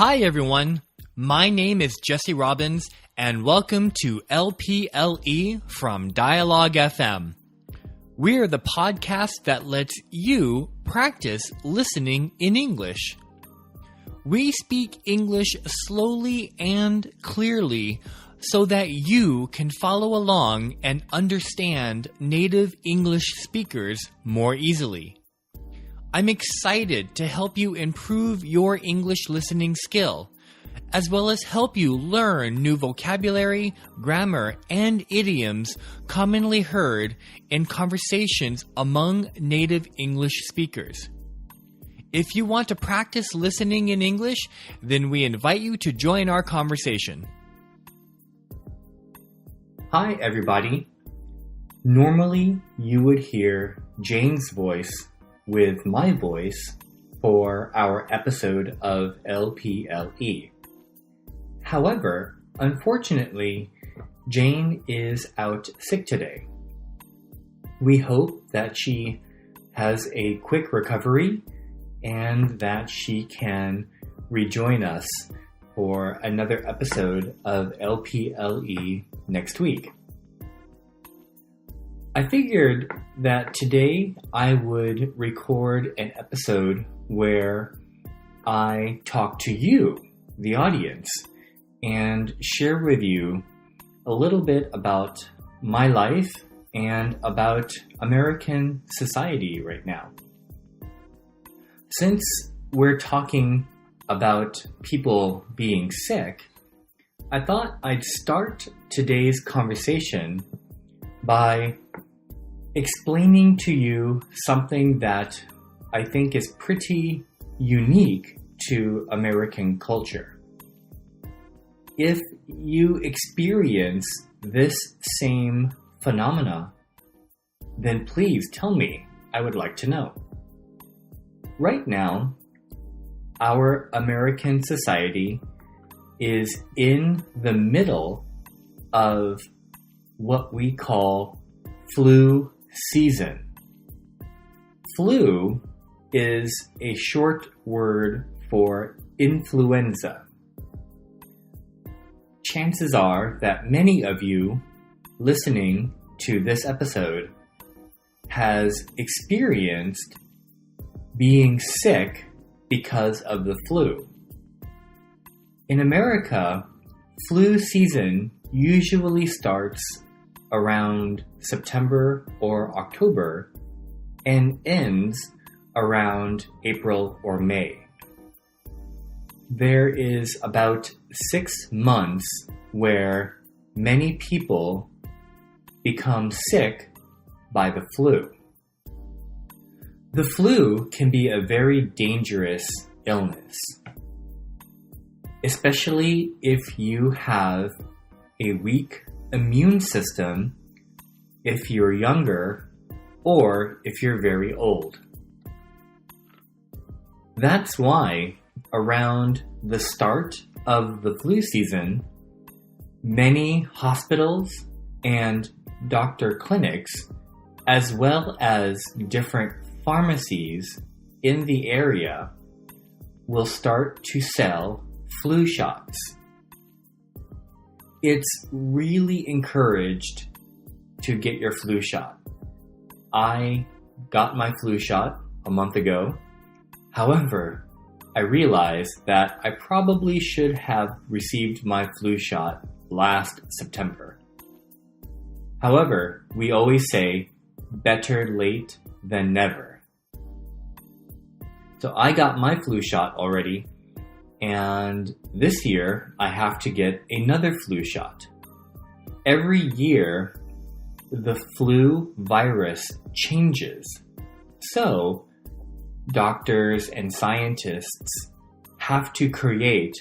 Hi everyone, my name is Jesse Robbins and welcome to LPLE from Dialogue FM. We're the podcast that lets you practice listening in English. We speak English slowly and clearly so that you can follow along and understand native English speakers more easily. I'm excited to help you improve your English listening skill, as well as help you learn new vocabulary, grammar, and idioms commonly heard in conversations among native English speakers. If you want to practice listening in English, then we invite you to join our conversation. Hi, everybody. Normally, you would hear Jane's voice with my voice for our episode of LPLE. However, unfortunately, Jane is out sick today. We hope that she has a quick recovery and that she can rejoin us for another episode of LPLE next week. I figured that today I would record an episode where I talk to you, the audience, and share with you a little bit about my life and about American society right now. Since we're talking about people being sick, I thought I'd start today's conversation by explaining to you something that I think is pretty unique to American culture. If you experience this same phenomena, then please tell me. I would like to know. Right now, our American society is in the middle of what we call flu season. Flu is a short word for influenza. Chances are that many of you listening to this episode has experienced being sick because of the flu. In America, flu season usually starts around September or October and ends around April or May. There is about 6 months where many people become sick by the flu. The flu can be a very dangerous illness, especially if you have a weak immune system, if you're younger, or if you're very old. That's why around the start of the flu season, many hospitals and doctor clinics, as well as different pharmacies in the area, will start to sell flu shots. It's really encouraged to get your flu shot. I got my flu shot a month ago. However, I realized that I probably should have received my flu shot last September. However, we always say better late than never. So I got my flu shot already, and this year I have to get another flu shot. Every year, the flu virus changes. So, doctors and scientists have to create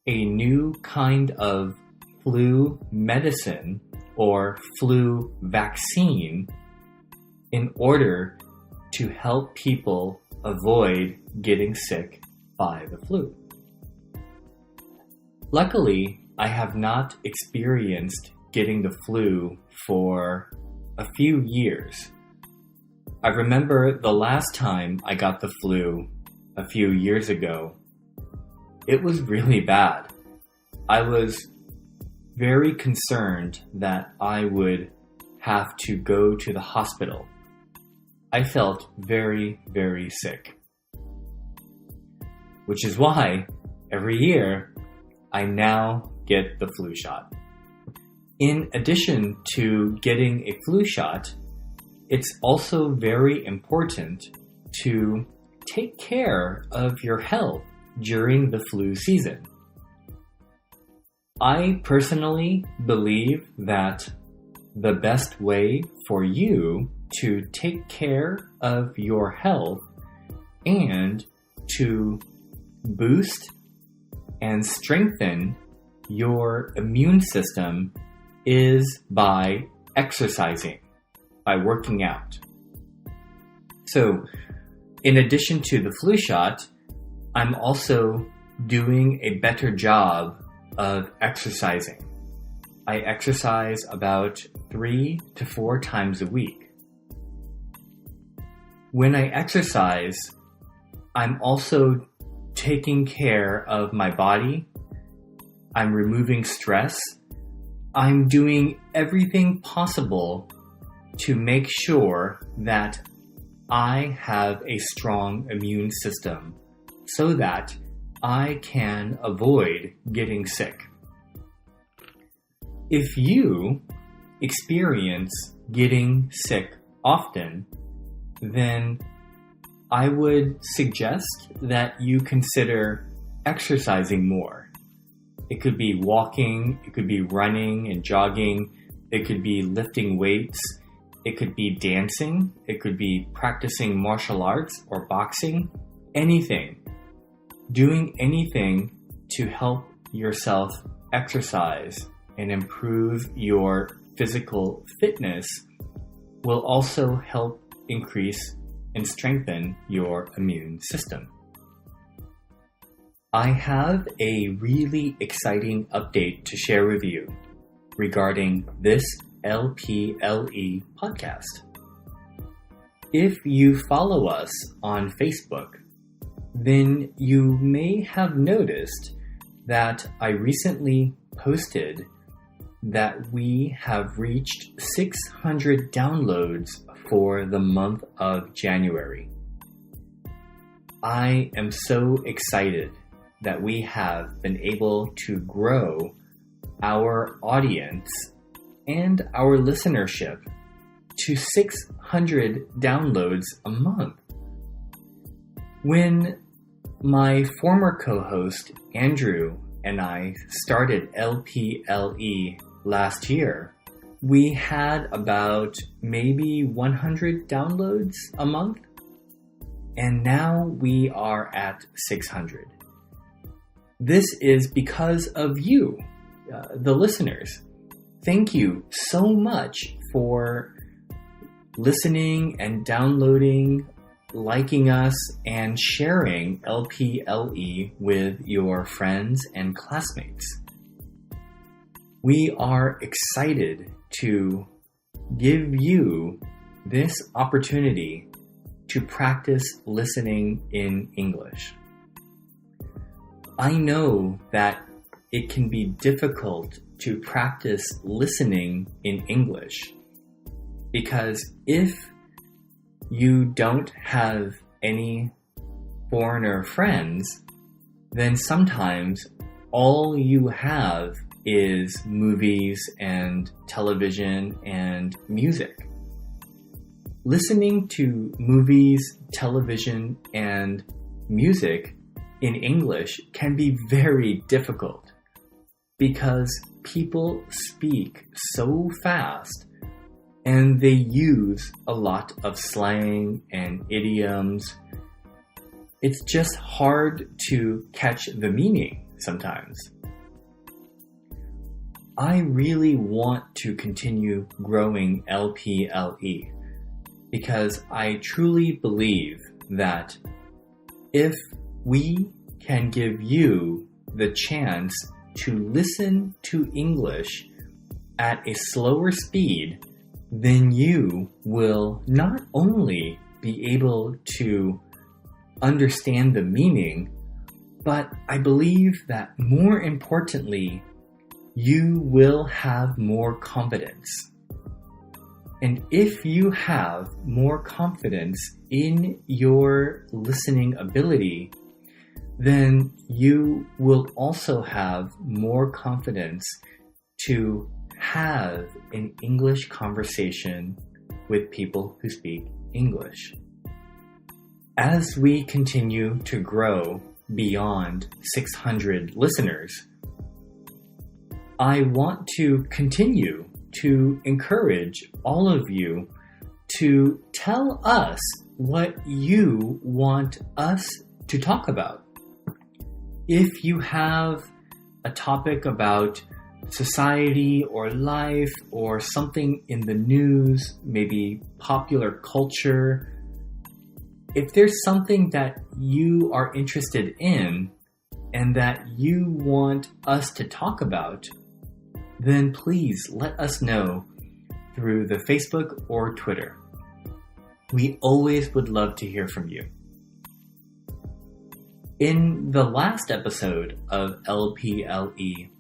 a new kind of flu medicine or flu vaccine in order to help people avoid getting sick by the flu. Luckily, I have not experienced getting the flu for a few years. I remember the last time I got the flu a few years ago. it was really bad. I was very concerned that I would have to go to the hospital. I felt very, very sick. Which is why every year I now get the flu shot. In addition to getting a flu shot, it's also very important to take care of your health during the flu season. I personally believe that the best way for you to take care of your health and to boost and strengthen your immune system is by exercising, by working out. So, in addition to the flu shot, I'm also doing a better job of exercising. I exercise about 3 to 4 times a week. When I exercise, I'm also taking care of my body. I'm removing stress. I'm doing everything possible to make sure that I have a strong immune system so that I can avoid getting sick. If you experience getting sick often, then I would suggest that you consider exercising more. It could be walking, it could be running and jogging, it could be lifting weights, it could be dancing, it could be practicing martial arts or boxing, anything. Doing anything to help yourself exercise and improve your physical fitness will also help increase and strengthen your immune system. I have a really exciting update to share with you regarding this LPLE podcast. If you follow us on Facebook, then you may have noticed that I recently posted that we have reached 600 downloads for the month of January. I am so excited that we have been able to grow our audience and our listenership to 600 downloads a month. When my former co-host Andrew and I started LPLE last year, we had about maybe 100 downloads a month, and now we are at 600. This is because of you, the listeners. Thank you so much for listening and downloading, liking us, and sharing LPLE with your friends and classmates. We are excited to give you this opportunity to practice listening in English. I know that it can be difficult to practice listening in English because if you don't have any foreigner friends, then sometimes all you have is movies and television and music. Listening to movies, television, and music in English can be very difficult because people speak so fast and they use a lot of slang and idioms. It's just hard to catch the meaning sometimes. I really want to continue growing LPLE because I truly believe that if we can give you the chance to listen to English at a slower speed, then you will not only be able to understand the meaning, But I believe that more importantly, you will have more confidence. And if you have more confidence in your listening ability, then you will also have more confidence to have an English conversation with people who speak English. As we continue to grow beyond 600 listeners, I want to continue to encourage all of you to tell us what you want us to talk about. If you have a topic about society or life or something in the news, maybe popular culture, if there's something that you are interested in and that you want us to talk about, then please let us know through the Facebook or Twitter. We always would love to hear from you. In the last episode of LPLE,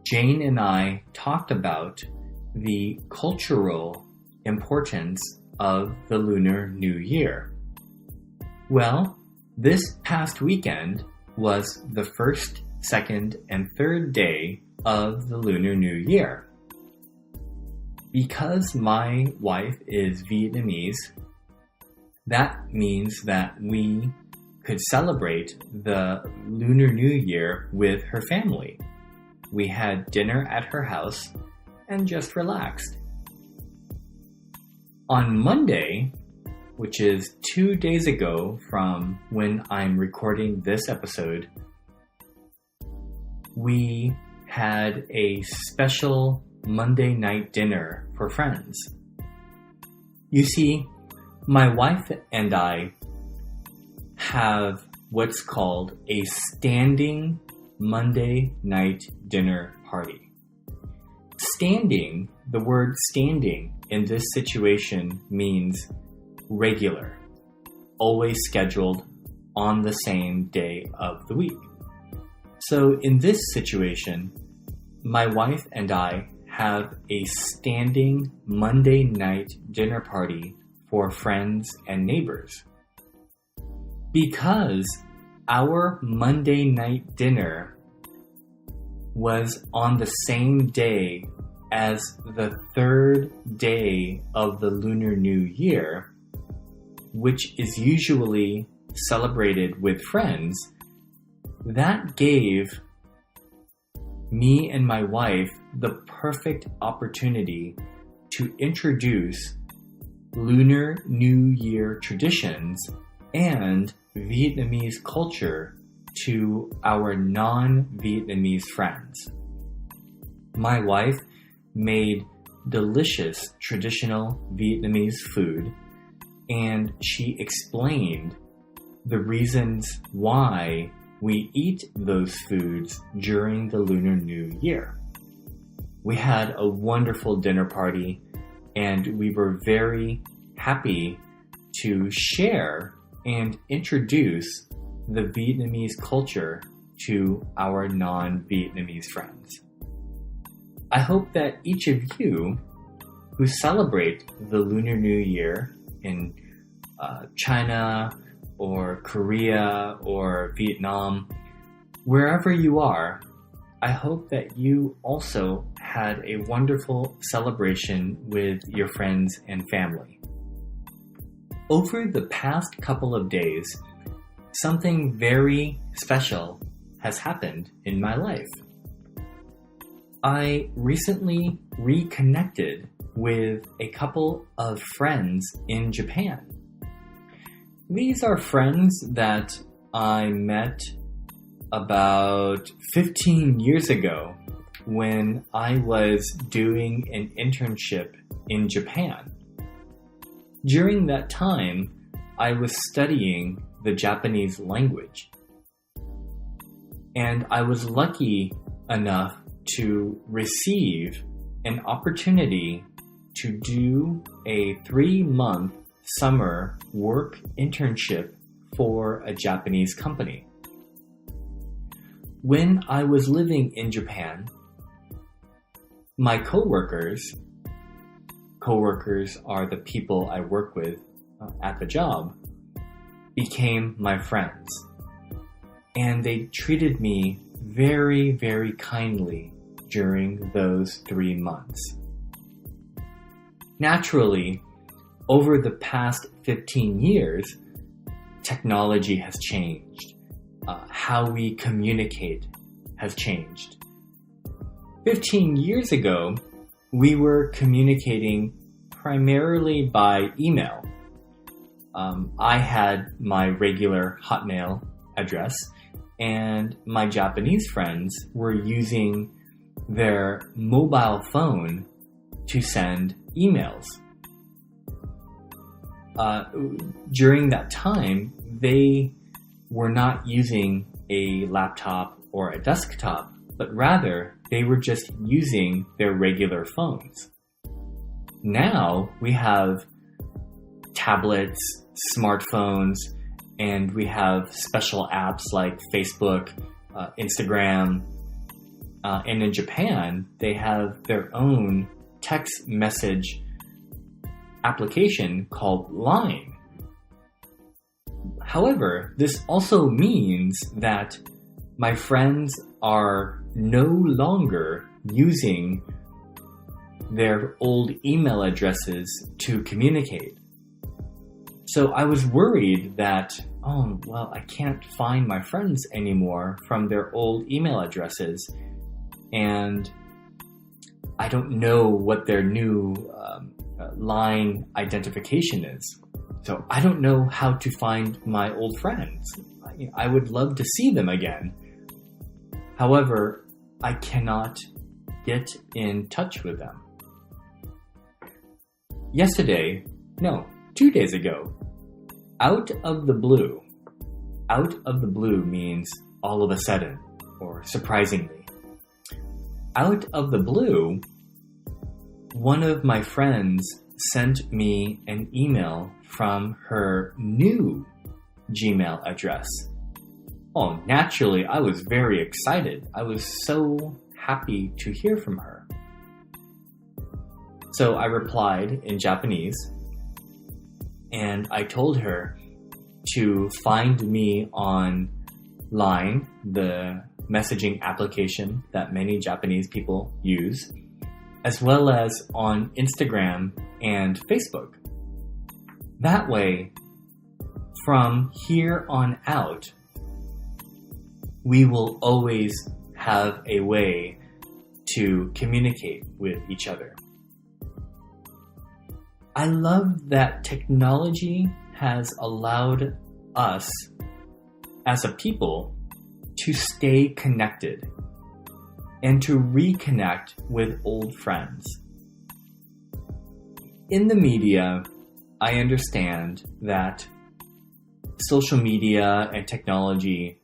Jane and I talked about the cultural importance of the Lunar New Year. Well, this past weekend was the first, second, and third day of the Lunar New Year. Because my wife is Vietnamese, that means that we could celebrate the Lunar New Year with her family. We had dinner at her house and just relaxed. On Monday, which is 2 days ago from when I'm recording this episode, we had a special Monday night dinner for friends. You see, my wife and I have what's called a standing Monday night dinner party. Standing, the word standing in this situation means regular, always scheduled on the same day of the week. So in this situation, my wife and I have a standing Monday night dinner party for friends and neighbors. Because our Monday night dinner was on the same day as the third day of the Lunar New Year, which is usually celebrated with friends, that gave me and my wife the perfect opportunity to introduce Lunar New Year traditions and Vietnamese culture to our non-Vietnamese friends. My wife made delicious traditional Vietnamese food, and she explained the reasons why we eat those foods during the Lunar New Year. We had a wonderful dinner party, and we were very happy to share and introduce the Vietnamese culture to our non-Vietnamese friends. I hope that each of you who celebrate the Lunar New Year in China or Korea or Vietnam, wherever you are, I hope that you also had a wonderful celebration with your friends and family. Over the past couple of days, something very special has happened in my life. I recently reconnected with a couple of friends in Japan. These are friends that I met about 15 years ago when I was doing an internship in Japan. During that time, I was studying the Japanese language. And I was lucky enough to receive an opportunity to do a 3-month summer work internship for a Japanese company. when I was living in Japan, my coworkers are the people I work with at the job, became my friends. And they treated me very, very kindly during those 3 months. Naturally, over the past 15 years, technology has changed. How we communicate has changed. 15 years ago, we were communicating primarily by email. I had my regular Hotmail address, and my Japanese friends were using their mobile phone to send emails. During that time, they were not using a laptop or a desktop, but rather they were just using their regular phones. Now we have tablets, smartphones, and we have special apps like Facebook, Instagram, and in Japan, they have their own text message application called Line. However, this also means that my friends are no longer using their old email addresses to communicate. So I was worried that, I can't find my friends anymore from their old email addresses, and I don't know what their new line identification is. So I don't know how to find my old friends. I would love to see them again. However, I cannot get in touch with them. 2 days ago, out of the blue. Out of the blue means all of a sudden or surprisingly. Out of the blue, one of my friends sent me an email from her new Gmail address. Naturally, I was very excited. I was so happy to hear from her. So I replied in Japanese, and I told her to find me on Line, the messaging application that many Japanese people use, as well as on Instagram and Facebook. That way, from here on out, we will always have a way to communicate with each other. I love that technology has allowed us as a people to stay connected and to reconnect with old friends. In the media, I understand that social media and technology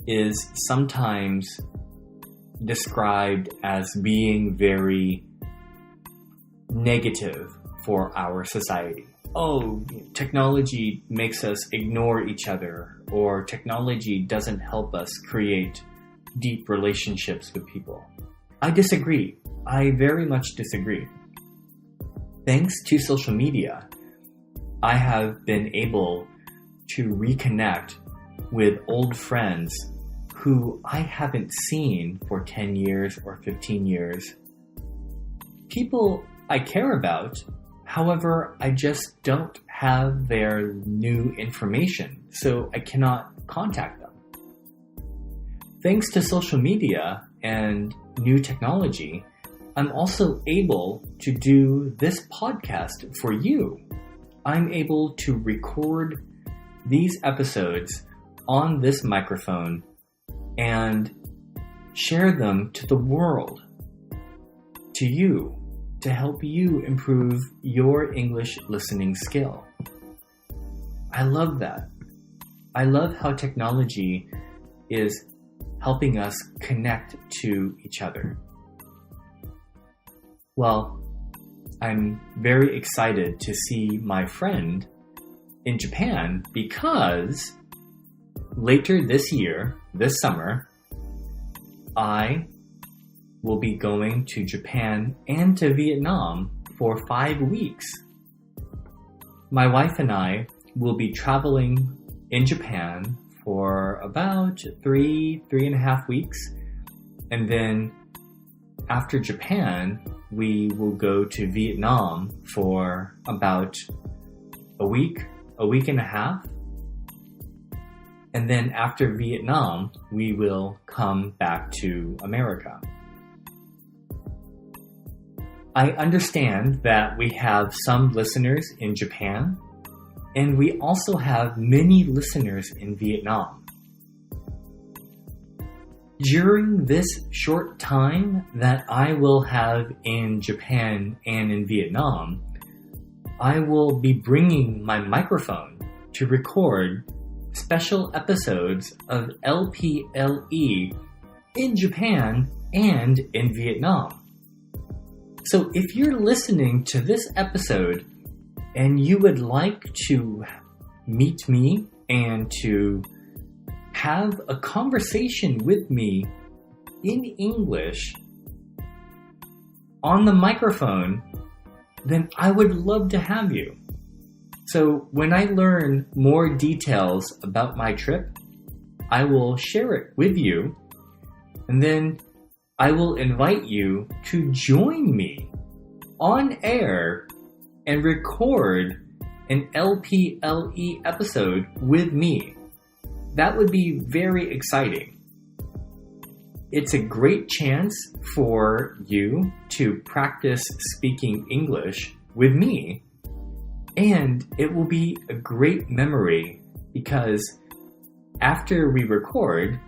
is sometimes described as being very negative for our society. Technology makes us ignore each other, or technology doesn't help us create deep relationships with people. I disagree. I very much disagree. Thanks to social media, I have been able to reconnect with old friends who I haven't seen for 10 years or 15 years. People I care about, however, I just don't have their new information, so I cannot contact them. Thanks to social media and new technology, I'm also able to do this podcast for you. I'm able to record these episodes on this microphone and share them to the world, to you, to help you improve your English listening skill. I love that. I love how technology is helping us connect to each other. Well, I'm very excited to see my friend in Japan because later this year, this summer, I will be going to Japan and to Vietnam for 5 weeks. My wife and I will be traveling in Japan for about 3.5 weeks. And then after Japan, we will go to Vietnam for about a week and a half. And then after Vietnam, we will come back to America. I understand that we have some listeners in Japan, and we also have many listeners in Vietnam. During this short time that I will have in Japan and in Vietnam, I will be bringing my microphone to record special episodes of LPLE in Japan and in Vietnam. So if you're listening to this episode and you would like to meet me and to have a conversation with me in English on the microphone, then I would love to have you. So when I learn more details about my trip, I will share it with you, and then I will invite you to join me on air and record an LPLE episode with me. That would be very exciting. It's a great chance for you to practice speaking English with me, and it will be a great memory because after we record,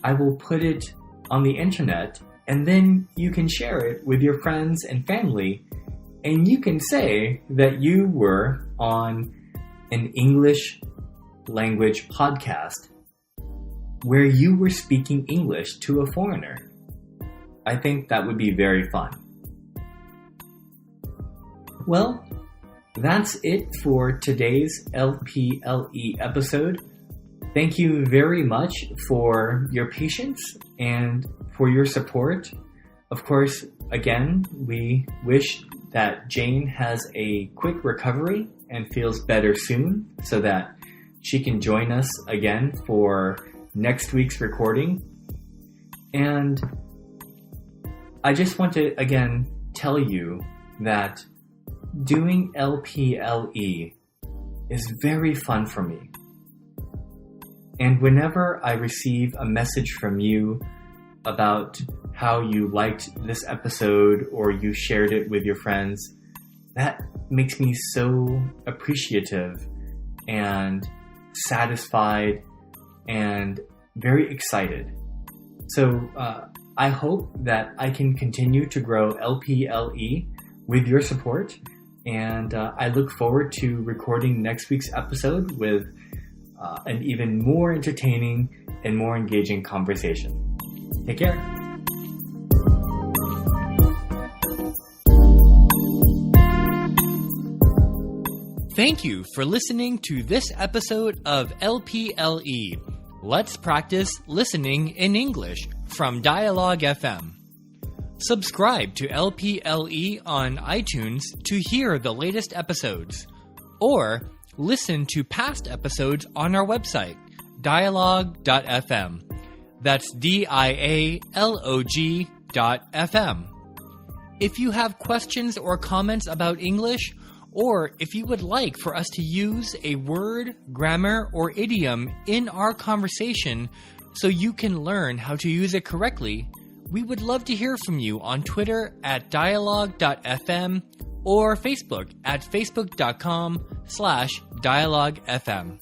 I will put it on the internet, and then you can share it with your friends and family, and you can say that you were on an English language podcast where you were speaking English to a foreigner. I think that would be very fun. Well, that's it for today's LPLE episode. Thank you very much for your patience and for your support. Of course, again, we wish that Jane has a quick recovery and feels better soon so that she can join us again for next week's recording. And I just want to again tell you that doing LPLE is very fun for me. And whenever I receive a message from you about how you liked this episode or you shared it with your friends, that makes me so appreciative and satisfied and very excited. So I hope that I can continue to grow LPLE with your support, and I look forward to recording next week's episode with an even more entertaining and more engaging conversation. Take care. Thank you for listening to this episode of LPLE. Let's practice listening in English from Dialogue FM. Subscribe to LPLE on iTunes to hear the latest episodes, or listen to past episodes on our website, dialogue.fm. That's dialog.fm. If you have questions or comments about English, or if you would like for us to use a word, grammar, or idiom in our conversation so you can learn how to use it correctly, we would love to hear from you on Twitter at dialogue.fm or Facebook at facebook.com/dialoguefm.